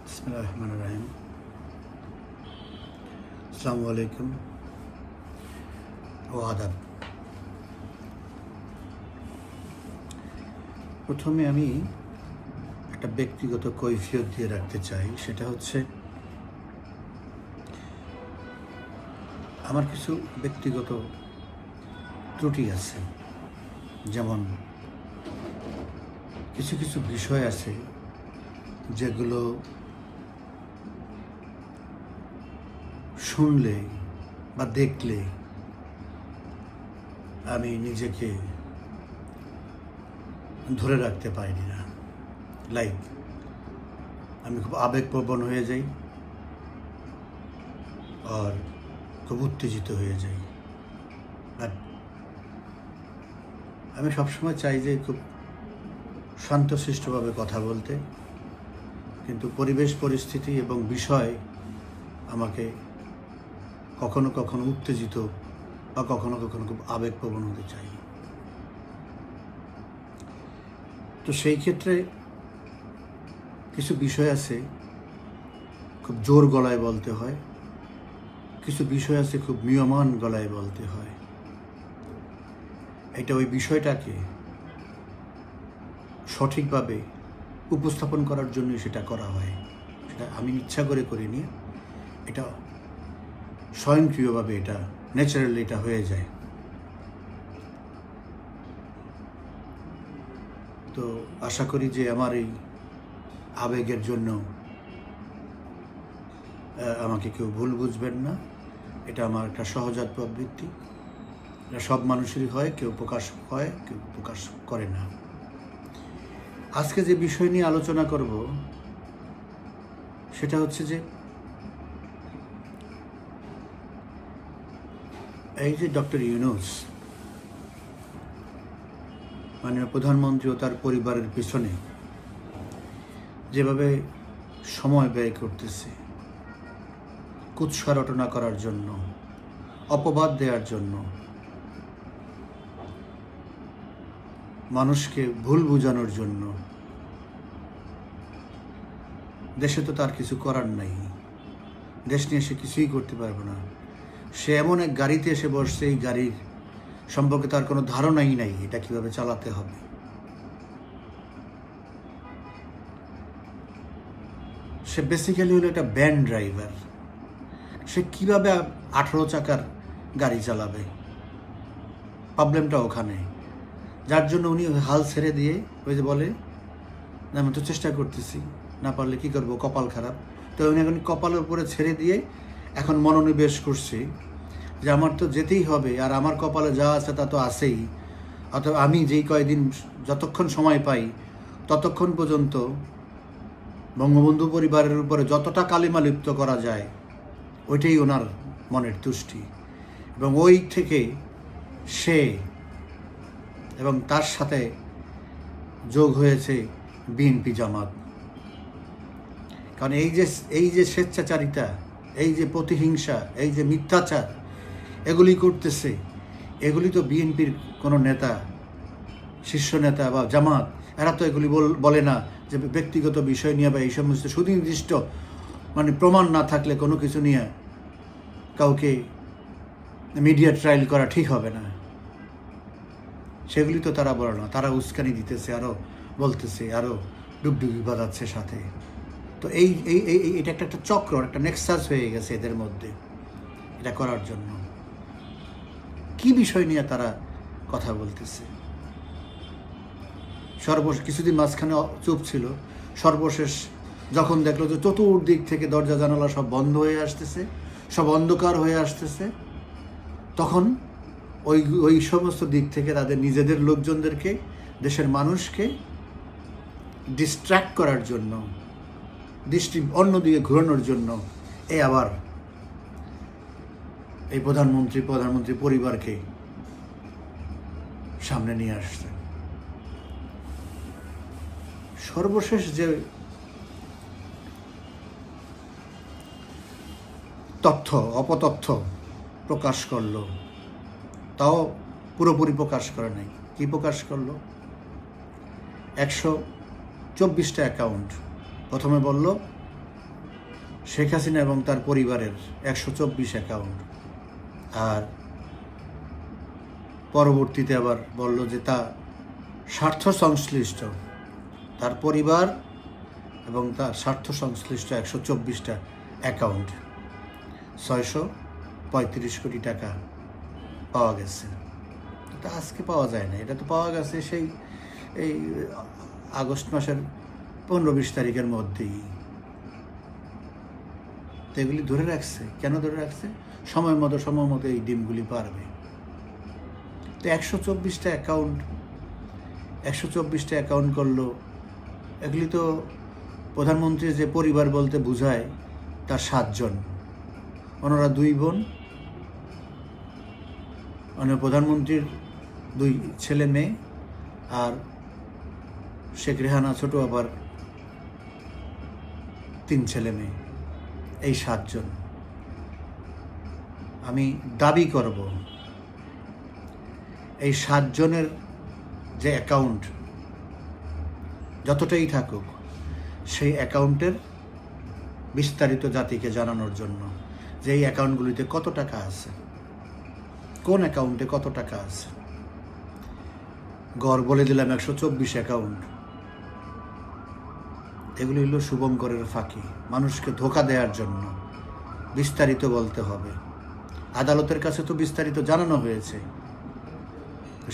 बिस्मिल्लाहिर्रहमानिर्रहीम। अस्सलामु अलैकुम ও আদাব। প্রথমে আমি একটা ব্যক্তিগত কৈফিয়ত দিয়ে রাখতে চাই, সেটা হচ্ছে আমার কিছু ব্যক্তিগত ত্রুটি আছে। যেমন কিছু কিছু বিষয় আছে যেগুলো শুনলে বা দেখলে আমি নিজেকে ধরে রাখতে পারি না। লাইক আমি খুব আবেগপ্রবণ হয়ে যাই আর খুব উত্তেজিত হয়ে যাই। বাট আমি সবসময় চাই যে খুব শান্তশিষ্টভাবে কথা বলতে, কিন্তু পরিবেশ পরিস্থিতি এবং বিষয় আমাকে কখনো কখনো উত্তেজিত বা কখনো কখনো খুব আবেগপ্রবণ হতে চাই। তো সেই ক্ষেত্রে কিছু বিষয় আছে খুব জোর গলায় বলতে হয়, কিছু বিষয় আছে খুব মিয়মান গলায় বলতে হয়। এটা ওই বিষয়টাকে সঠিকভাবে উপস্থাপন করার জন্যই সেটা করা হয়। সেটা আমি ইচ্ছা করে করিনি, এটা স্বয়ংক্রিয়ভাবে, এটা ন্যাচারালি এটা হয়ে যায়। তো আশা করি যে আমার এই আবেগের জন্য আমাকে কেউ ভুল বুঝবেন না। এটা আমার একটা সহজাত প্রবৃত্তি। এটা সব মানুষেরই হয়, কেউ প্রকাশ হয়, কেউ প্রকাশ করে না। আজকে যে বিষয় নিয়ে আলোচনা করব সেটা হচ্ছে যে এই যে ডক্টর ইউনূস মাননীয় প্রধানমন্ত্রী ও তার পরিবারের পিছনে যেভাবে সময় ব্যয় করতেছে কুৎসা রটনা করার জন্য, অপবাদ দেওয়ার জন্য, মানুষকে ভুল বোঝানোর জন্য, দেশে তো তার কিছু করার নাই। দেশ নিয়ে সে কিছুই করতে পারবে না। সে এমন এক গাড়িতে এসে বসছে, এই গাড়ির সম্পর্কে তার কোনো ধারণাই নাই এটা কিভাবে চালাতে হবে। সে বেসিক্যালি হলো একটা ভ্যান ড্রাইভার। সে কিভাবে 18 চাকার গাড়ি চালাবে? প্রবলেমটা ওখানে, যার জন্য উনি হাল ছেড়ে দিয়ে ওই যে বলে আমি তো চেষ্টা করতেছি, না পারলে কি করবো, কপাল খারাপ। তো উনি এখন কপালের উপরে ছেড়ে দিয়ে এখন মনোনিবেশ করছে যে আমার তো যেতেই হবে, আর আমার কপালে যা আছে তা তো আছেই। অথবা আমি যেই কয়দিন যতক্ষণ সময় পাই ততক্ষণ পর্যন্ত বঙ্গবন্ধু পরিবারের উপরে যতটা কালিমা লিপ্ত করা যায় ওইটাই ওনার মনের তুষ্টি। এবং ওই থেকে সে এবং তার সাথে যোগ হয়েছে বিএনপি জামাত। কারণ এই যে স্বেচ্ছাচারিতা, এই যে প্রতিহিংসা, এই যে মিথ্যাচার এগুলি করতেছে, এগুলি তো বিএনপির কোনো নেতা, শীর্ষ নেতা বা জামাত এরা তো এগুলি বলে না যে ব্যক্তিগত বিষয় নিয়ে বা এই সমস্ত সুনির্দিষ্ট প্রমাণ না থাকলে কোনো কিছু নিয়ে কাউকে মিডিয়া ট্রায়াল করা ঠিক হবে না। সেগুলি তো তারা বলে না, তারা উস্কানি দিতেছে, আরও বলতেছে, আরও ডুবডুবি বাজাচ্ছে সাথে। তো এটা একটা চক্র, একটা নেক্সাস হয়ে গেছে এদের মধ্যে এটা করার জন্য। কি বিষয় নিয়ে তারা কথা বলতেছে? কিছুদিন মাঝখানে চুপ ছিল, সর্বশেষ যখন দেখলো যে চতুর্দিক থেকে দরজা জানালা সব বন্ধ হয়ে আসতেছে, সব অন্ধকার হয়ে আসতেছে, তখন ওই সমস্ত দিক থেকে তাদের নিজেদের লোকজনদেরকে, দেশের মানুষকে ডিস্ট্র্যাক্ট করার জন্য, দৃষ্টি অন্যদিকে ঘোরানোর জন্য আবার এই প্রধানমন্ত্রী পরিবারকে সামনে নিয়ে আসছে। সর্বশেষ যে অপতথ্য প্রকাশ করলো, তাও পুরোপুরি প্রকাশ করে নাই। কি প্রকাশ করলো? 124টা অ্যাকাউন্ট প্রথমে বলল শেখ হাসিনা এবং তার পরিবারের 124 অ্যাকাউন্ট, আর পরবর্তীতে আবার বলল যে তা স্বার্থ সংশ্লিষ্ট, তার পরিবার এবং তার স্বার্থ সংশ্লিষ্ট 124টা অ্যাকাউন্ট, 635 কোটি টাকা পাওয়া গেছে। এটা আজকে পাওয়া যায় না, এটা তো পাওয়া গেছে সেই এই আগস্ট মাসের 15-20 তারিখের মধ্যেই। তো এগুলি ধরে রাখছে, কেন ধরে রাখছে? সময় মতো এই ডিমগুলি পারবে। তো 124টা অ্যাকাউন্ট করলো। এগুলি তো প্রধানমন্ত্রীর যে পরিবার বলতে বোঝায় তার 7 জন, ওনারা 2 বোন, মানে প্রধানমন্ত্রীর 2 ছেলে মেয়ে, আর শেখ রেহানা ছোট আবার 3 ছেলে মেয়ে, এই 7 জন। আমি দাবি করব এই 7 জনের যে অ্যাকাউন্ট যতটাই থাকুক, সেই অ্যাকাউন্টের বিস্তারিত জাতিকে জানানোর জন্য যে এই অ্যাকাউন্টগুলিতে কত টাকা আছে, কোন অ্যাকাউন্টে কত টাকা আছে। গড় বলে দিলাম 124 অ্যাকাউন্ট। এগুলি হলো শুভঙ্করের ফাঁকি, মানুষকে ধোঁকা দেওয়ার জন্য। বিস্তারিত বলতে হবে, আদালতের কাছে তো বিস্তারিত জানানো হয়েছে,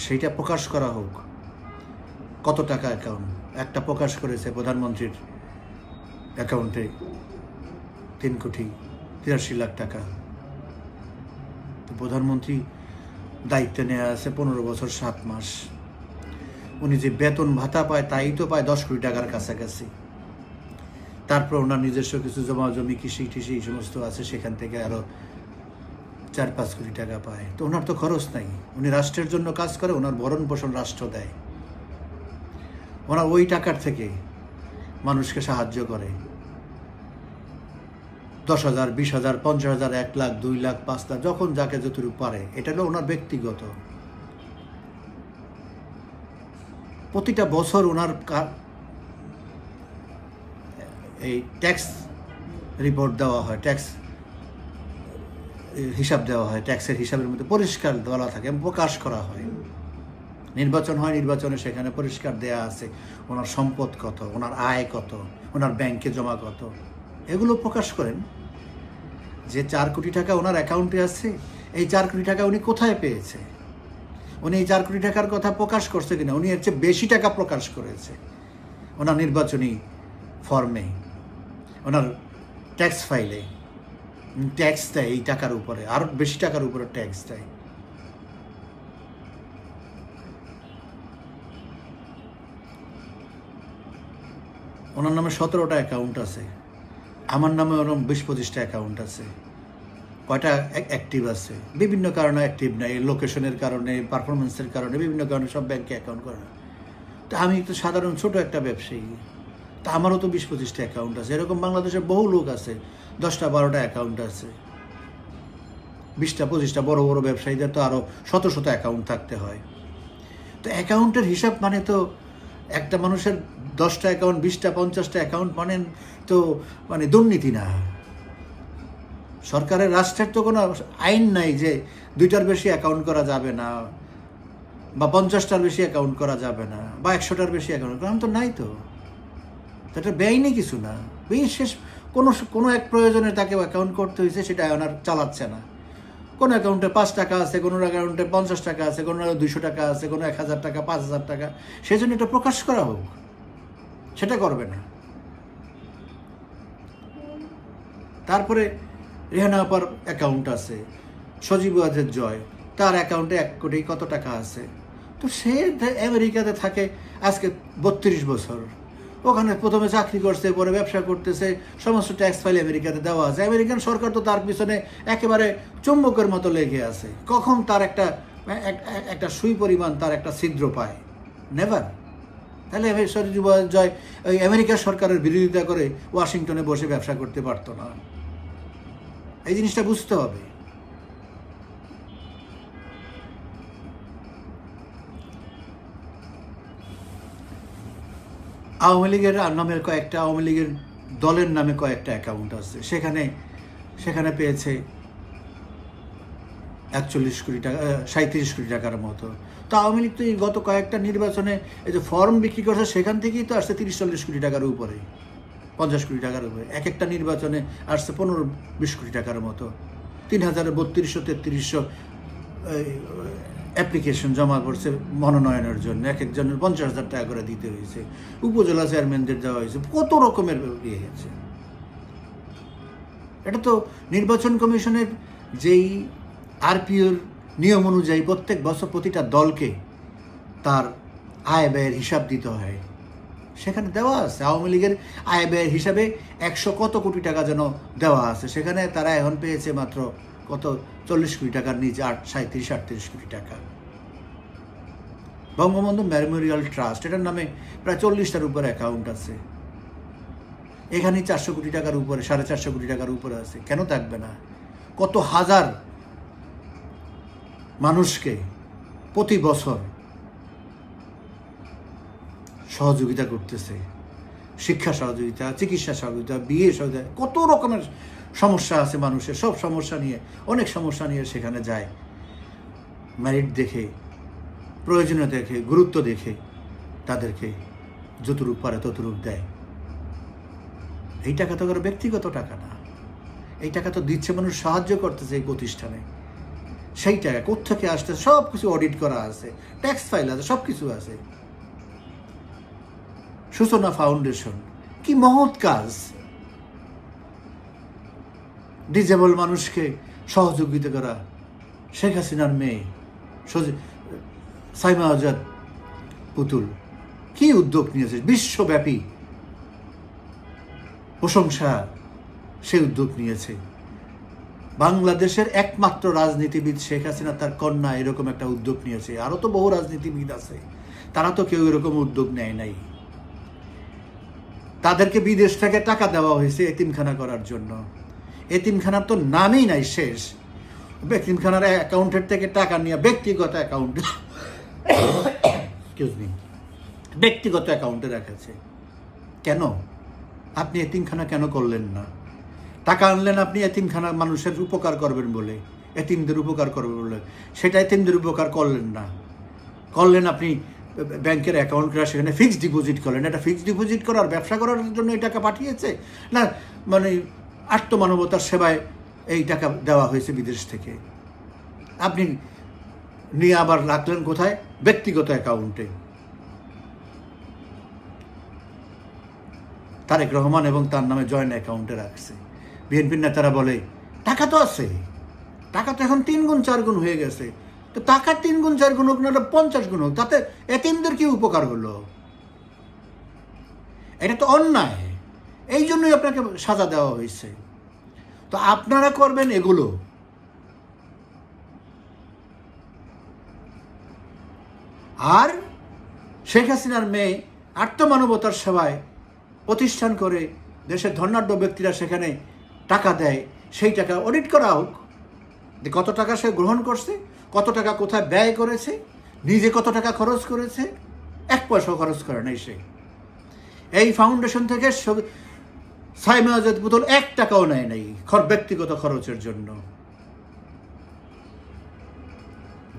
সেইটা প্রকাশ করা হোক। কত টাকা অ্যাকাউন্ট, একটা প্রকাশ করেছে প্রধানমন্ত্রীর অ্যাকাউন্টে 3,83,00,000 টাকা। তো প্রধানমন্ত্রী দায়িত্বে নেওয়া আছে 15 বছর 7 মাস। উনি যে বেতন ভাতা পায় তাই তো পায় 10 কোটি টাকার কাছাকাছি। তারপর ওনার নিজস্ব কিছু জমি কৃষি এই সমস্ত আছে, সেখান থেকে আরও 4-5 কোটি টাকা পায়। তো ওনার তো খরচ নাই, উনি রাষ্ট্রের জন্য কাজ করে, ওনার ভরণ পোষণ রাষ্ট্র দেয়। ওনার ওই টাকার থেকে মানুষকে সাহায্য করে, 10,000, 20,000, 50,000, 1 লাখ, 2 লাখ, 5 লাখ, যখন যাকে যতটুকু পারে। এটা হলো ওনার ব্যক্তিগত। প্রতিটা বছর ওনার এই ট্যাক্স রিপোর্ট দেওয়া হয়, ট্যাক্স হিসাব দেওয়া হয়, ট্যাক্সের হিসাবের মধ্যে পরিষ্কার বলা থাকে, প্রকাশ করা হয়। নির্বাচন হয়, নির্বাচনে সেখানে পরিষ্কার দেয়া আছে ওনার সম্পদ কত, ওনার আয় কত, ওনার ব্যাংকে জমা কত, এগুলো প্রকাশ করেন। যে 4 কোটি টাকা ওনার অ্যাকাউন্টে আছে, এই 4 কোটি টাকা উনি কোথায় পেয়েছে, উনি এই 4 কোটি টাকার কথা প্রকাশ করছে কিনা, উনি এর চেয়ে বেশি টাকা প্রকাশ করেছে ওনার নির্বাচনী ফর্মে, ওনার ট্যাক্স ফাইলে ট্যাক্স দেয় এই টাকার উপরে, আরও বেশি টাকার উপরে ট্যাক্স দেয়। ওনার নামে 17টা অ্যাকাউন্ট আছে, আমার নামে ওরকম 20-25টা অ্যাকাউন্ট আছে। কয়টা অ্যাক্টিভ আছে? বিভিন্ন কারণে অ্যাক্টিভ নাই, লোকেশনের কারণে, পারফরমেন্সের কারণে, বিভিন্ন কারণে সব ব্যাংকে অ্যাকাউন্ট করে না। তো আমি তো সাধারণ ছোট একটা ব্যবসায়ী, তা আমারও তো 20-25টা অ্যাকাউন্ট আছে। এরকম বাংলাদেশে বহু লোক আছে, 10টা-12টা অ্যাকাউন্ট আছে, 20টা-25টা। বড় বড় ব্যবসায়ীদের তো আরও শত অ্যাকাউন্ট থাকতে হয়। তো অ্যাকাউন্টের হিসাব মানে তো একটা মানুষের 10টা অ্যাকাউন্ট, 20টা, 50টা অ্যাকাউন্ট মানে দুর্নীতি না। সরকারের, রাষ্ট্রের তো কোনো আইন নাই যে 2টার বেশি অ্যাকাউন্ট করা যাবে না, বা 50টার বেশি অ্যাকাউন্ট করা যাবে না, বা 100টার বেশি অ্যাকাউন্ট করা তো নাই। তো এটা বেআইনি কিছু না। বিশেষ কোনো এক প্রয়োজনে তাকে অ্যাকাউন্ট করতে হয়েছে, সেটা ওনার চালাচ্ছে না। কোনো অ্যাকাউন্টে 5 টাকা আছে, কোনো অ্যাকাউন্টে 50 টাকা আছে, কোনো 200 টাকা আছে, কোনো 1000 টাকা, 5000 টাকা। সেই জন্য এটা প্রকাশ করা হোক, সেটা করবে না। তারপরে রেহানা আপার অ্যাকাউন্ট আছে, সজীব ওয়াজেদ জয়, তার অ্যাকাউন্টে 1 কোটি কত টাকা আছে। তো সে আমেরিকাতে থাকে আজকে 32 বছর, ওখানে প্রথমে চাকরি করছে, পরে ব্যবসা করতেছে, সমস্ত ট্যাক্স ফাইল আমেরিকাতে দেওয়া আছে। আমেরিকান সরকার তো তার পিছনে একেবারে চুম্বকের মতো লেগে আছে। কখন তার একটা সুই পরিমাণ তার একটা ছিদ্র পায়? নেভার। তাহলে সজীব ওয়াজেদ জয় ওই আমেরিকার সরকারের বিরোধিতা করে ওয়াশিংটনে বসে ব্যবসা করতে পারতো না। এই জিনিসটা বুঝতে হবে। আওয়ামী লীগের নামের কয়েকটা আওয়ামী লীগের দলের নামে কয়েকটা অ্যাকাউন্ট আছে, সেখানে পেয়েছে 41 কোটি টাকা, 37 কোটি টাকার মতো। তো আওয়ামী লীগ তো এই গত কয়েকটা নির্বাচনে এই যে ফর্ম বিক্রি করছে সেখান থেকেই তো আসছে 30-40 কোটি টাকার উপরে, 50 কোটি টাকার উপরে। এক একটা নির্বাচনে আসছে 15-20 কোটি টাকার মতো। 3,3200-3300 অ্যাপ্লিকেশন জমা করছে মনোনয়নের জন্য, এক একজনের 50,000 টাকা করে দিতে হয়েছে, উপজেলা চেয়ারম্যানদের দেওয়া হয়েছে, কত রকমের ইয়ে হয়েছে। এটা তো নির্বাচন কমিশনের যেই আরপিওর নিয়ম অনুযায়ী প্রত্যেক বছর প্রতিটা দলকে তার আয় ব্যয়ের হিসাব দিতে হয়, সেখানে দেওয়া আছে। আওয়ামী লীগের আয় ব্যয়ের হিসাবে 100 কত কোটি টাকা যেন দেওয়া আছে, সেখানে তারা এখন পেয়েছে মাত্র কত 40 কোটি টাকার নিচে, 37-38 কোটি টাকা। বঙ্গবন্ধু মেমোরিয়াল ট্রাস্ট, এটার নামে প্রায় 40টার উপরে অ্যাকাউন্ট আছে, এখানে 400 কোটি টাকার উপরে, 450 কোটি টাকার উপরে আছে। কেন থাকবে না? কত হাজার মানুষকে প্রতি বছর সহযোগিতা করতেছে, শিক্ষা সহযোগিতা, চিকিৎসা সহযোগিতা, বিয়ে সহযোগিতা, কত রকমের সমস্যা আছে মানুষের, সব সমস্যা নিয়ে, অনেক সমস্যা নিয়ে সেখানে যায়। মেরিট দেখে, প্রয়োজনীয় দেখে, গুরুত্ব দেখে তাদেরকে যতটুক পারে ততটুক দেয়। এই টাকা তো কারো ব্যক্তিগত টাকা না, এই টাকা তো দিচ্ছে মানুষ সাহায্য করতেছে এই প্রতিষ্ঠানে। সেই টাকা কোত্থেকে আসতে সব কিছু অডিট করা আছে, ট্যাক্স ফাইল আছে, সব কিছু আছে। সূচনা ফাউন্ডেশন কি মহৎ কাজ, ডিজেবল মানুষকে সহযোগিতা করা। শেখ হাসিনার মেয়ে সাইমা আজাদ পুতুল কি উদ্যোগ নিয়েছে, বিশ্বব্যাপী প্রশংসা সে উদ্যোগ নিয়েছে। বাংলাদেশের একমাত্র রাজনীতিবিদ শেখ হাসিনা, তার কন্যা এরকম একটা উদ্যোগ নিয়েছে। আরো তো বহু রাজনীতিবিদ আছে, তারা তো কেউ এরকম উদ্যোগ নেয় নাই। তাদেরকে বিদেশ থেকে টাকা দেওয়া হয়েছে এতিমখানা করার জন্য। এতিমখানার তো নামই নাই, শেষ। এতিমখানার অ্যাকাউন্টের থেকে টাকা নিয়ে ব্যক্তিগত অ্যাকাউন্টে, ব্যক্তিগত অ্যাকাউন্টে রাখেছে। কেন? আপনি এতিমখানা কেন করলেন না? টাকা আনলেন আপনি এতিমখানা মানুষের উপকার করবেন বলে, এতিমদের উপকার করবেন বলে, সেটা এতিমদের উপকার করলেন না। করলেন আপনি ব্যাংকের অ্যাকাউন্ট করা, সেখানে ফিক্সড ডিপোজিট করলেন। এটা ফিক্সড ডিপোজিট করার, ব্যবসা করার জন্য এই টাকা পাঠিয়েছে না, মানে আত্মমানবতার সেবায় এই টাকা দেওয়া হয়েছে বিদেশ থেকে। আপনি নিয়ে আবার রাখলেন কোথায়? ব্যক্তিগত অ্যাকাউন্টে। তারেক রহমান এবং তার নামে জয়েন্ট অ্যাকাউন্টে রাখছে। বিএনপির নেতারা বলে টাকা তো আছে, টাকা তো এখন 3 গুণ 4 গুণ হয়ে গেছে। তো টাকা 3 গুণ 4 গুণ হোক না, 50 গুণ হোক, তাতে এতিমদের কি উপকার হলো? এটা তো অন্যায়, এই জন্যই আপনাকে সাজা দেওয়া হয়েছে। তো আপনারা করবেন এগুলো। আর শেখ হাসিনার মেয়ে আত্মমানবতার সেবায় প্রতিষ্ঠান করে দেশের ধনাঢ্য ব্যক্তিরা সেখানে টাকা দেয়, সেই টাকা অডিট করা হোক, যে কত টাকা সে গ্রহণ করছে, কত টাকা কোথায় ব্যয় করেছে, নিজে কত টাকা খরচ করেছে। 1 পয়সাও খরচ করে নাই সে। এই ফাউন্ডেশন থেকে সাইমা আজাদ পুতুল 1 টাকাও নেয় নাই ব্যক্তিগত খরচের জন্য।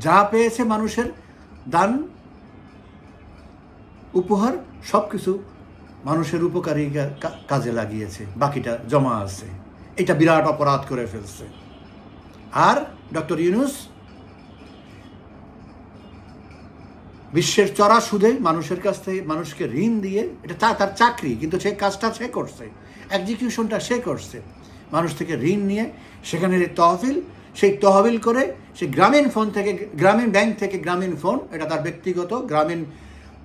যা পেয়েছে মানুষের দান, উপহার, সবকিছু মানুষের উপকারী কাজে লাগিয়েছে, বাকিটা জমা আছে। এটা বিরাট অপরাধ করে ফেলছে। আর ডক্টর ইউনূস বিশ্বের চড়া সুদে মানুষের কাছ থেকে মানুষকে ঋণ দিয়ে, এটা তার চাকরি, কিন্তু সে কাজটা সে করছে, এক্সিকিউশনটা সে করছে। মানুষ থেকে ঋণ নিয়ে সেখানে তহবিল, সেই তহবিল করে সে গ্রামীণ ফোন থেকে, গ্রামীণ ব্যাংক থেকে গ্রামীণ ফোন, এটা তার ব্যক্তিগত, গ্রামীণ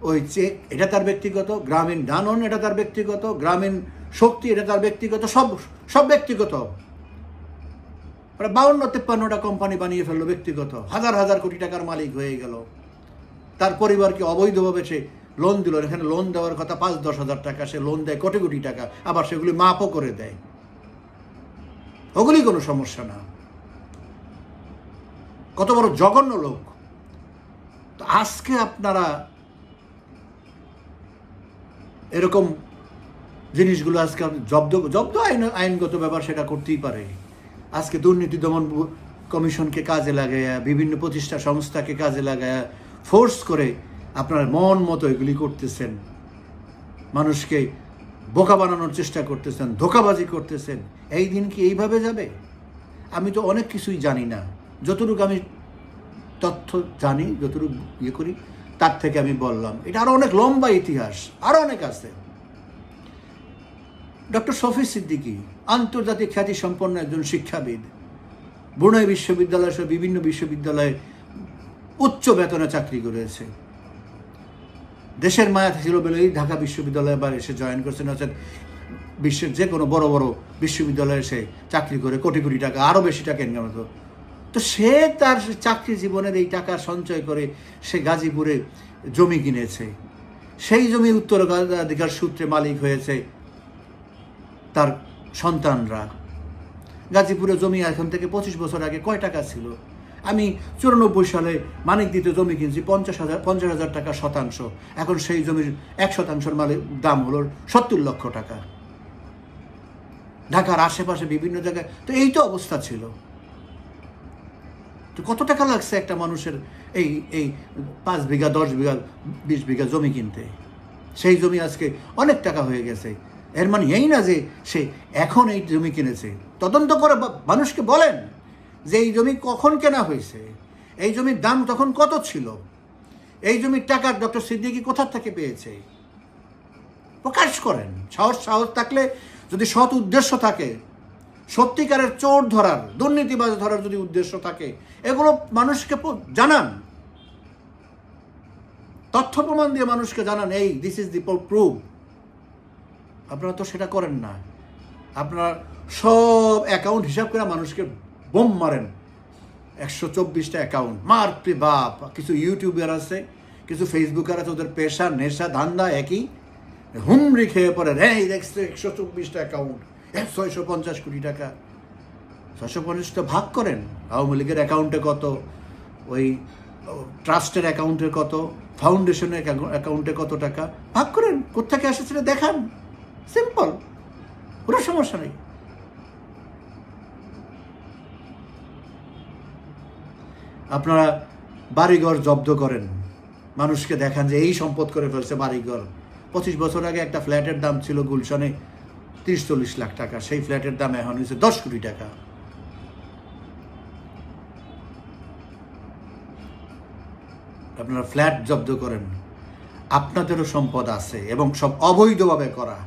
ওই চেক এটা তার ব্যক্তিগত, গ্রামীণ দানন এটা তার ব্যক্তিগত, গ্রামীণ শক্তি এটা তার ব্যক্তিগত, সব ব্যক্তিগত। 52-53টা কোম্পানি বানিয়ে ফেললো ব্যক্তিগত, হাজার হাজার কোটি টাকার মালিক হয়ে গেল। তার পরিবারকে অবৈধভাবে সে লোন দিল। এখানে লোন দেওয়ার কথা 5-10 হাজার টাকা, সে লোন দেয় কোটি কোটি টাকা, আবার সেগুলি মাপও করে দেয়। ওগুলি কোনো সমস্যা না। কত বড় জঘন্য লোক। তো আজকে আপনারা এরকম জিনিসগুলো আজকে জব্দ আইনগত ব্যাপার, সেটা করতেই পারে। আজকে দুর্নীতি দমন কমিশনকে কাজে লাগায়া, বিভিন্ন প্রতিষ্ঠা সংস্থাকে কাজে লাগায়া ফোর্স করে আপনার মন মতো এগুলি করতেছেন, মানুষকে বোকা বানানোর চেষ্টা করতেছেন, ধোঁকাবাজি করতেছেন। এই দিন কি এইভাবে যাবে? আমি তো অনেক কিছুই জানি না, যতটুকু আমি তথ্য জানি, যতটুকু ইয়ে করি তার থেকে আমি বললাম। এটা আরো অনেক লম্বা ইতিহাস, আরো অনেক আছে। ডক্টর শফি সিদ্দিকী আন্তর্জাতিক খ্যাতি সম্পন্ন একজন শিক্ষাবিদ, ব্রুনাই বিশ্ববিদ্যালয় সহ বিভিন্ন বিশ্ববিদ্যালয়ে উচ্চ বেতনে চাকরি করেছে। দেশের মায়া ছিল বলেই ঢাকা বিশ্ববিদ্যালয়ে আবার এসে জয়েন করছেন, অর্থাৎ বিশ্বের যে কোনো বড় বড় বিশ্ববিদ্যালয়ে এসে চাকরি করে কোটি কোটি টাকা, আরও বেশি টাকা ইনকাম হতো। তো সে তার চাকরি জীবনের এই টাকা সঞ্চয় করে সে গাজীপুরে জমি কিনেছে। সেই জমি উত্তরাধিকার সূত্রে মালিক হয়েছে তার সন্তানরা। গাজীপুরে জমি এখন থেকে 25 বছর আগে কয় টাকা ছিল? আমি 94 সালে মানিক দিতে জমি কিনছি 50,000 টাকা শতাংশ। এখন সেই জমির 1% মালিক দাম হলো 70 লক্ষ টাকা। ঢাকার আশেপাশে বিভিন্ন জায়গায় তো এই তো অবস্থা ছিল। তো কত টাকা লাগছে একটা মানুষের এই 5 বিঘা 10 বিঘা 20 বিঘা জমি কিনতে? সেই জমি আজকে অনেক টাকা হয়ে গেছে। এর মানে এই না যে সে এখন এই জমি কিনেছে। তদন্ত করে মানুষকে বলেন যে এই জমি কখন কেনা হয়েছে, এই জমির দাম তখন কত ছিল, এই জমির টাকা ডক্টর সিদ্দিকী কোথা থেকে পেয়েছে, প্রকাশ করেন। সাহস থাকলে, যদি সৎ উদ্দেশ্য থাকে, সত্যিকারের চোর ধরার, দুর্নীতিবাজ ধরার যদি উদ্দেশ্য থাকে, এগুলো মানুষকে জানান, তথ্য প্রমাণ দিয়ে মানুষকে জানান, এই দিস ইজ দি প্রুফ। আপনারা তো সেটা করেন না। আপনারা সব অ্যাকাউন্ট হিসাব করে মানুষকে বোম মারেন। 124টা অ্যাকাউন্ট, মারতে বাপ। কিছু ইউটিউবার আছে, কিছু ফেসবুকার আছে, ওদের পেশা নেশা ধান্দা একই, হুমড়ি খেয়ে পড়েন, এই দেখছে 124টা অ্যাকাউন্ট, 650 কোটি টাকা। 650টা ভাগ করেন। আওয়ামী লীগের অ্যাকাউন্টে কত, ওই ট্রাস্টের অ্যাকাউন্টে কত, ফাউন্ডেশনের অ্যাকাউন্টে কত টাকা, ভাগ করেন। কোথেকে আসে সেটা দেখান, সিম্পল, কোনো সমস্যা নেই। আপনারা বাড়িঘর জব্দ করেন, মানুষকে দেখান যে এই সম্পদ করে ফেলছে বাড়িঘর। 25 বছর আগে একটা ফ্ল্যাটের দাম ছিল গুলশানে 30-40 লাখ টাকা, সেই ফ্ল্যাটের দাম এখন হয়েছে 10 কোটি টাকা। আপনারা ফ্ল্যাট জব্দ করেন, আপনাদেরও সম্পদ আছে এবং সব অবৈধভাবে করা।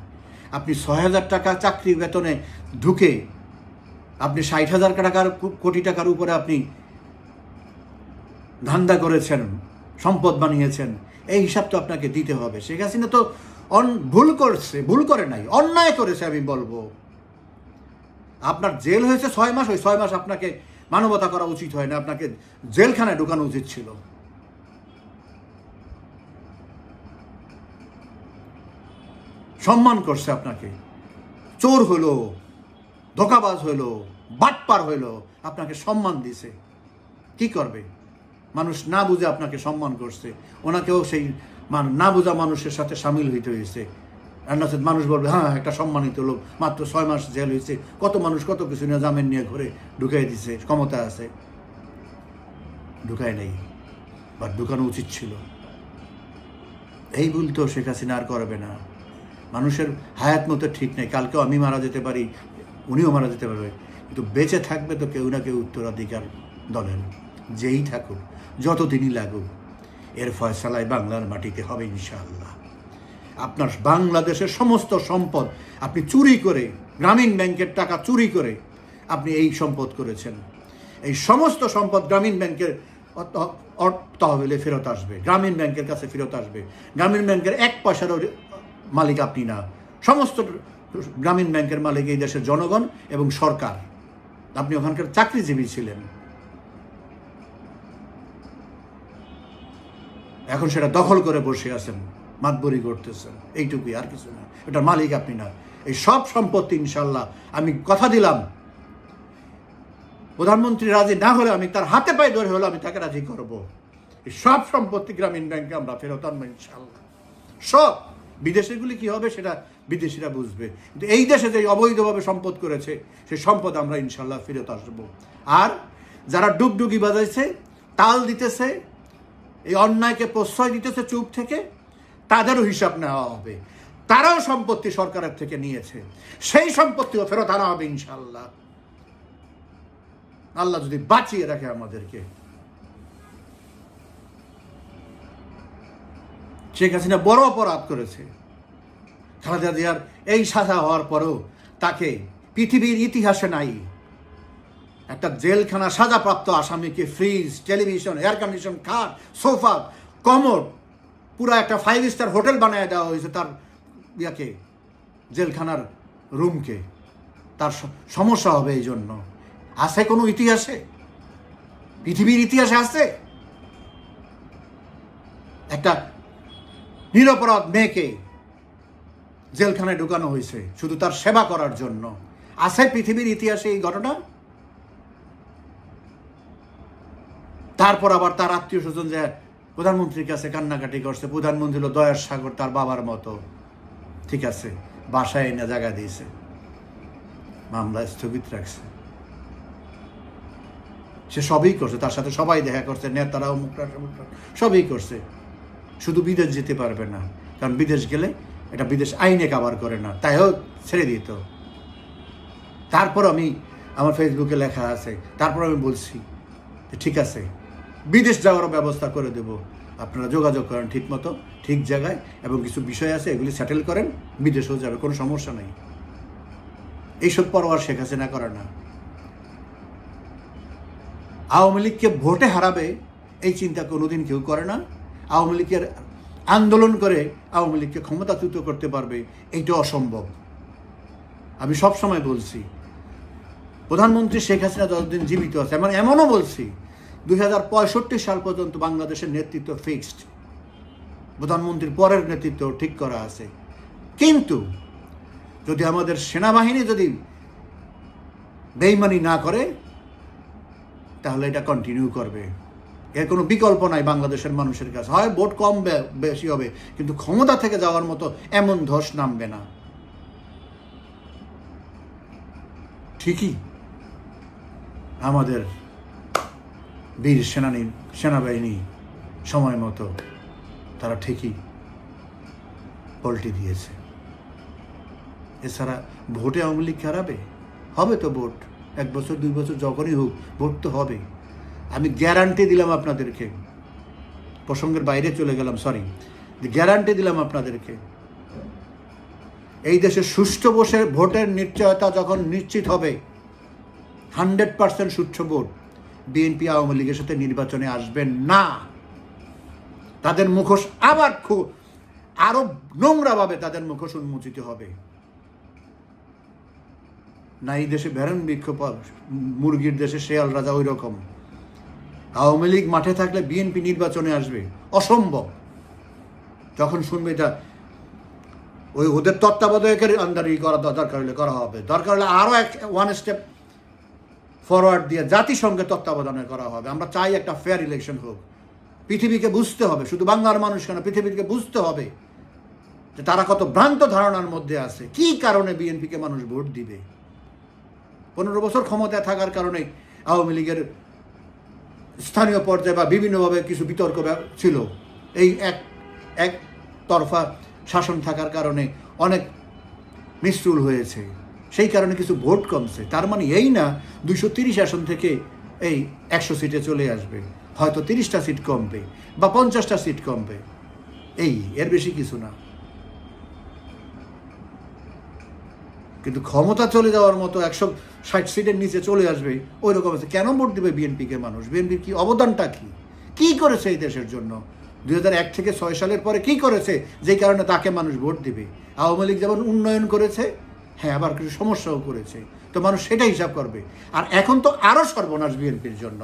আপনি 6,000 টাকা চাকরি বেতনে ঢুকে আপনি 60,000 টাকার কোটি টাকার উপরে আপনি ধান্দা করেছেন, সম্পদ বানিয়েছেন, এই হিসাব তো আপনাকে দিতে হবে। শেখ হাসিনা তো ভুল করে নাই, অন্যায় করেছে। আমি বলবো আপনার জেল হয়েছে 6 মাস, ওই 6 মাস আপনাকে মানবতা করা উচিত হয় না, আপনাকে জেলখানায় ঢুকানো উচিত ছিল। সম্মান করছে আপনাকে, চোর হইল, ধোঁকাবাজ হইল, বাটপার হইল, আপনাকে সম্মান দিছে। কি করবে? মানুষ না বুঝে আপনাকে সম্মান করছে, ওনাকেও সেই না বোঝা মানুষের সাথে সামিল হইতে হয়েছে। আর না মানুষ বলবে হ্যাঁ একটা সম্মানিত লোক, মাত্র 6 মাস জেল হয়েছে, কত মানুষ কত কিছু নিয়ে জামিন নিয়ে ঘুরে ঢুকাই দিছে, ক্ষমতা আছে। ঢুকায় নেই, বা ঢুকানো উচিত ছিল। এই ভুল তো শেখ হাসিনা আর করবে না। মানুষের হায়াত মতো ঠিক নেই, কালকেও আমি মারা যেতে পারি, উনিও মারা যেতে পারবে, কিন্তু বেঁচে থাকবে তো কেউ না কেউ উত্তরাধিকার দলের, যেই থাকুক, যতদিনই লাগুক, এর ফয়সালায় বাংলার মাটিতে হবে ইনশাআল্লাহ। আপনার বাংলাদেশের সমস্ত সম্পদ আপনি চুরি করে, গ্রামীণ ব্যাংকের টাকা চুরি করে আপনি এই সম্পদ করেছেন। এই সমস্ত সম্পদ গ্রামীণ ব্যাংকের তহবিলে ফেরত আসবে, গ্রামীণ ব্যাংকের কাছে ফেরত আসবে। গ্রামীণ ব্যাংকের 1 পয়সারও মালিক আপনি না, সমস্ত গ্রামীণ ব্যাংকের মালিক এই দেশের জনগণ এবং সরকার। আপনি ওখানকার চাকরিজীবী ছিলেন, এখন সেটা দখল করে বসে আছেন, মাতবরি করতেছেন, এইটুকুই, আর কিছু না। এটার মালিক আপনি না। এই সব সম্পত্তি ইনশাল্লাহ আমি কথা দিলাম, প্রধানমন্ত্রী রাজি না হলে আমি তার হাতে পায়ে ধরে হলে আমি তাকে রাজি করব। এই সব সম্পত্তি গ্রামীণ ব্যাংকে আমরা ফেরত আনবো ইনশাল্লাহ। সব বিদেশেগুলি কি হবে সেটা বিদেশিরা বুঝবে। কিন্তু এই দেশে যে অবৈধভাবে সম্পদ করেছে সেই সম্পদ আমরা ইনশাল্লাহ ফেরত আসবো। আর যারা ডুগডুগি বাজাইছে, তাল দিতেছে, এই অন্যায়কে প্রশ্রয় দিতেছে চুপ থেকে, তাদেরও হিসাব নেওয়া হবে। তারাও সম্পত্তি সরকারের থেকে নিয়েছে, সেই সম্পত্তিও ফেরত আনা হবে ইনশাল্লাহ, আল্লাহ যদি বাঁচিয়ে রাখে আমাদেরকে। শেখ হাসিনা বড় অপরাধ করেছে। খালেদা জিয়ার এই সাজা হওয়ার পরেও তাকে পৃথিবীর ইতিহাসে নাই একটা জেলখানা সাজাপ্রাপ্ত আসামিকে ফ্রিজ, টেলিভিশন, এয়ার কন্ডিশন, খাট, সোফা, কমোড, পুরো একটা 5 স্টার হোটেল বানিয়ে দেওয়া হয়েছে তার ইয়াকে, জেলখানার রুমকে। তার সমস্যা হবে এই জন্য। আছে কোনো ইতিহাসে, পৃথিবীর ইতিহাসে আছে একটা নিরপরাধ মেয়েকে জেলখানায় ঢুকানো হয়েছে শুধু তার সেবা করার জন্য? আছে পৃথিবীর ইতিহাসে এই ঘটনা? তারপর আবার তার আত্মীয় স্বজন যে প্রধানমন্ত্রীর কাছে কান্নাকাটি করছে, প্রধানমন্ত্রী হলো দয়ার সাগর, তার বাবার মতো। ঠিক আছে, বাসায় এনে জায়গা দিয়েছে, মামলা স্থগিত রাখছে, সে সবই করছে, তার সাথে সবাই দেখা করছে, নেতারা, অমুকরা সবই করছে, শুধু বিদেশ যেতে পারবে না, কারণ বিদেশ গেলে এটা বিদেশ আইনে কাভার করে না, তাইও ছেড়ে দিত। তারপর আমি আমার ফেসবুকে লেখা আছে, তারপর আমি বলছি ঠিক আছে, বিদেশ যাওয়ারও ব্যবস্থা করে দেব, আপনারা যোগাযোগ করেন ঠিক মতো, ঠিক জায়গায়, এবং কিছু বিষয় আছে এগুলি সেটেল করেন, বিদেশেও যাবে, কোনো সমস্যা নেই। এইসব পরোয়া শেখ হাসিনা করে না। আওয়ামী লীগকে ভোটে হারাবে এই চিন্তা কোনোদিন কেউ করে না। আওয়ামী লীগের আন্দোলন করে আওয়ামী লীগকে ক্ষমতাচ্যুত করতে পারবে, এইটা অসম্ভব। আমি সবসময় বলছি, প্রধানমন্ত্রী শেখ হাসিনা যতদিন জীবিত আছে, মানে এমনও বলছি 2065 সাল পর্যন্ত বাংলাদেশের নেতৃত্ব ফিক্সড, প্রধানমন্ত্রীর পরের নেতৃত্ব ঠিক করা আছে। কিন্তু যদি আমাদের সেনাবাহিনী যদি বেইমানি না করে তাহলে এটা কন্টিনিউ করবে, এর কোনো বিকল্প নাই বাংলাদেশের মানুষের কাছে। হয় ভোট কম বেশি হবে, কিন্তু ক্ষমতা থেকে যাওয়ার মতো এমন ধস নামবে না। ঠিকই আমাদের বীর সেনাবাহিনী সময় মতো তারা ঠিকই পল্টি দিয়েছে। এছাড়া ভোটে আওয়ামী লীগ হারাবে? হবে তো ভোট, 1 বছর 2 বছর যখনই হোক ভোট তো হবে। আমি গ্যারান্টি দিলাম আপনাদেরকে, প্রসঙ্গের বাইরে চলে গেলাম, সরি, গ্যারান্টি দিলাম আপনাদেরকে, এই দেশে সুষ্ঠু বসে ভোটের নিশ্চয়তা যখন নিশ্চিত হবে, 100% সুষ্ঠু ভোট, বিএনপি আওয়ামী লীগের সাথে নির্বাচনে আসবেন না। তাদের মুখোশ আবার আরো নোংরাভাবে তাদের মুখোশ উন্মোচিত হবে। না এই দেশে ভেড়ান বৃক্ষ, মুরগির দেশে শেয়াল রাজা, ওই রকম। আওয়ামী লীগ মাঠে থাকলে বিএনপি নির্বাচনে আসবে, অসম্ভব। যখন শুনবে এটা ওই ওদের তত্ত্বাবধায়কের আন্ডারেই করা দরকার হলে করা হবে, দরকার হলে আরো 1 স্টেপ ফরওয়ার্ড দিয়ে জাতিসংঘের তত্ত্বাবধানে করা হবে। আমরা চাই একটা ফেয়ার ইলেকশন হোক। পৃথিবীকে বুঝতে হবে, শুধু বাংলার মানুষ কেন, পৃথিবীকে বুঝতে হবে যে তারা কত ভ্রান্ত ধারণার মধ্যে আছে, কি কারণে বিএনপিকে মানুষ ভোট দিবে। 15 বছর ক্ষমতায় থাকার কারণে আওয়ামী লীগের স্থানীয় পর্যায়ে বা বিভিন্নভাবে কিছু বিতর্ক ছিল, এই এক তরফা শাসন থাকার কারণে অনেক মিসরুল হয়েছে, সেই কারণে কিছু ভোট কমছে। তার মানে এই না 230 আসন থেকে এই 100 সিটে চলে আসবে, হয়তো 30টা সিট কমবে বা 50টা সিট কমবে, এই এর বেশি কিছু না। কিন্তু ক্ষমতা চলে যাওয়ার মতো 160 সিটের নিচে চলে আসবে, ওই রকম আছে। কেন ভোট দিবে বিএনপিকে মানুষ? বিএনপির কি অবদানটা কি করেছে এই দেশের জন্য? 2001 থেকে 6 সালের পরে কি করেছে যেই কারণে তাকে মানুষ ভোট দিবে? আওয়ামী লীগ যেমন উন্নয়ন করেছে, হ্যাঁ, আবার কিছু সমস্যাও করেছে, তো মানুষ সেটা হিসাব করবে। আর এখন তো আরো সর্বনাশ বিএনপির জন্য।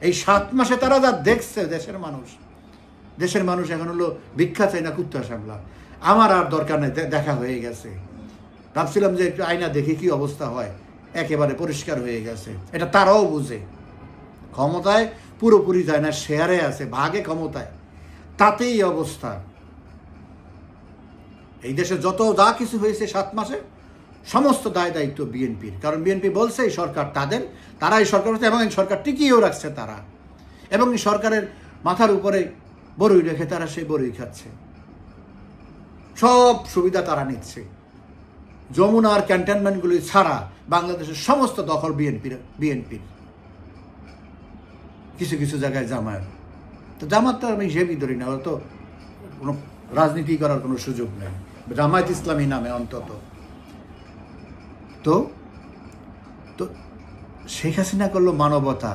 এই 7 মাসে তারা যা দেখছে দেশের মানুষ এখন হলো ভিক্ষা চাই না, কুত্তা সামলা। আমার আর দরকার নেই, দেখা হয়ে গেছে। ভাবছিলাম যে একটু আয়না দেখে কি অবস্থা হয়, একেবারে পরিষ্কার হয়ে গেছে। এটা তারাও বুঝে। ক্ষমতায় পুরোপুরি যায় না, শেয়ারে আছে, ভাগে ক্ষমতায়, তাতেই অবস্থা। এই দেশে যত যা কিছু হয়েছে 7 মাসে সমস্ত দায় দায়িত্ব বিএনপির। কারণ বিএনপি বলছে এই সরকার তাদের, তারা এই সরকার হচ্ছে এবং এই সরকার টিকিয়েও রাখছে তারা, এবং এই সরকারের মাথার উপরে বড়ই রেখে তারা সেই বড়ই খাচ্ছে, সব সুবিধা তারা নিচ্ছে। যমুনার ক্যান্টনমেন্টগুলি ছাড়া বাংলাদেশের সমস্ত দখল বিএনপির, কিছু কিছু জায়গায় জামায়াত। তো জামাতটা আমি হিসেবেই ধরি না, তো কোনো রাজনীতি করার কোনো সুযোগ নেই জামায়াত ইসলামী নামে অন্তত। তো তো শেখ হাসিনা করলো মানবতা,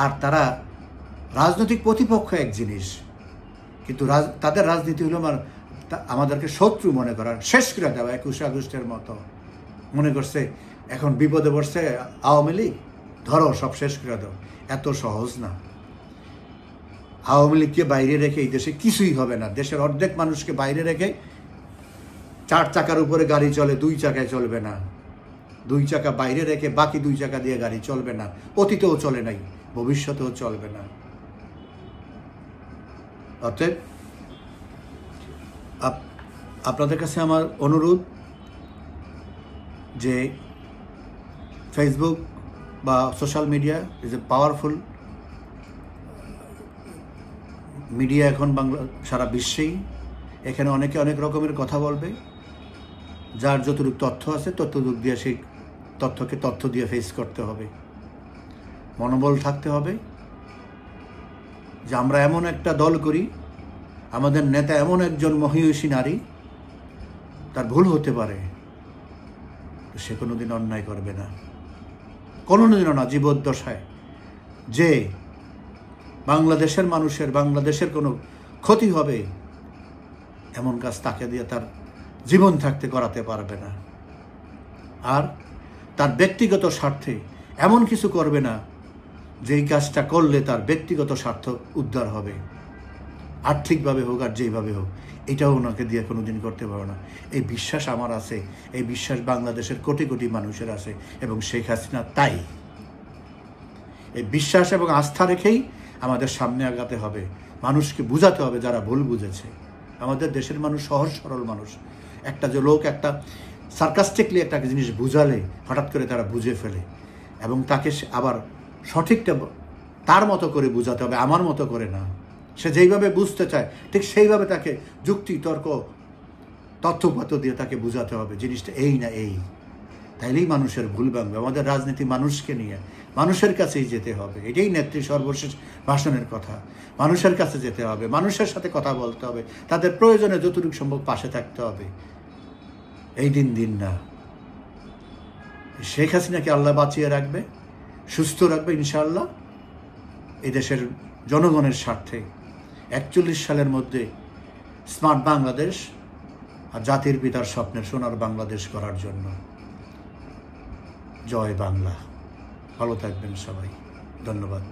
আর তারা রাজনৈতিক প্রতিপক্ষ এক জিনিস, কিন্তু তাদের রাজনীতি হলো আমাদেরকে শত্রু মনে করার, শেষ করে দেওয়া। 21 আগস্টের মতো মনে করছে এখন বিপদে পড়ছে আওয়ামী লীগ, ধরো সব শেষ করে দাও। এত সহজ না। আওয়ামী লীগকে বাইরে রেখে এই দেশে কিছুই হবে না। দেশের অর্ধেক মানুষকে বাইরে রেখে 4 চাকার উপরে গাড়ি চলে, 2 চাকায় চলবে না। 2 চাকা বাইরে রেখে বাকি 2 চাকা দিয়ে গাড়ি চলবে না। অতীতেও চলে নাই, ভবিষ্যতেও চলবে না। অতএব আপনাদের কাছে আমার অনুরোধ যে ফেসবুক বা social media is a powerful media এখন সারা বিশ্বেই। এখানে অনেকে অনেক রকমের কথা বলবে, যার যতটুকু তথ্য আছে ততটুকু দিয়ে সেই তথ্যকে তথ্য দিয়ে ফেস করতে হবে। মনোবল থাকতে হবে যে আমরা এমন একটা দল করি, আমাদের নেতা এমন একজন মহিষী নারী, তার ভুল হতে পারে, সে কোনোদিন অন্যায় করবে না, কোনোদিনও না জীবদ্দশায়, যে বাংলাদেশের মানুষের, বাংলাদেশের কোনো ক্ষতি হবে এমন কাজ তাকে দিয়ে তার জীবন থাকতে করাতে পারবে না। আর তার ব্যক্তিগত স্বার্থে এমন কিছু করবে না যেই কাজটা করলে তার ব্যক্তিগত স্বার্থ উদ্ধার হবে, আর্থিকভাবে হোক আর যেইভাবে হোক, এটাও ওনাকে দিয়ে কোনোদিন করতে পারবে না। এই বিশ্বাস আমার আছে, এই বিশ্বাস বাংলাদেশের কোটি কোটি মানুষের আছে, এবং শেখ হাসিনা তাই। এই বিশ্বাস এবং আস্থা রেখেই আমাদের সামনে আগাতে হবে, মানুষকে বুঝাতে হবে যারা ভুল বুঝেছে। আমাদের দেশের মানুষ সহজ সরল মানুষ। একটা যে লোক একটা সার্কাস্টিকলি একটা জিনিস বুঝালে হঠাৎ করে তারা বুঝে ফেলে, এবং তাকে আবার সঠিকটা তার মতো করে বুঝাতে হবে, আমার মতো করে না। সে যেইভাবে বুঝতে চায় ঠিক সেইভাবে তাকে যুক্তি তর্ক তথ্যপত্র দিয়ে তাকে বুঝাতে হবে জিনিসটা এই না এই, তাইলেই মানুষের ভুল ভাঙবে। আমাদের রাজনীতি মানুষকে নিয়ে, মানুষের কাছেই যেতে হবে। এটাই নেত্রী সর্বশেষ ভাষণের কথা। মানুষের কাছে যেতে হবে, মানুষের সাথে কথা বলতে হবে, তাদের প্রয়োজনে যতটুকু সম্ভব পাশে থাকতে হবে। এই দিন না। শেখ হাসিনাকে আল্লাহ বাঁচিয়ে রাখবে, সুস্থ রাখবে ইনশাআল্লাহ, এই দেশের জনগণের স্বার্থে। 41 সালের মধ্যে স্মার্ট বাংলাদেশ আর জাতির পিতার স্বপ্নের সোনার বাংলাদেশ করার জন্য। জয় বাংলা। ভালো থাকবেন সবাই, ধন্যবাদ।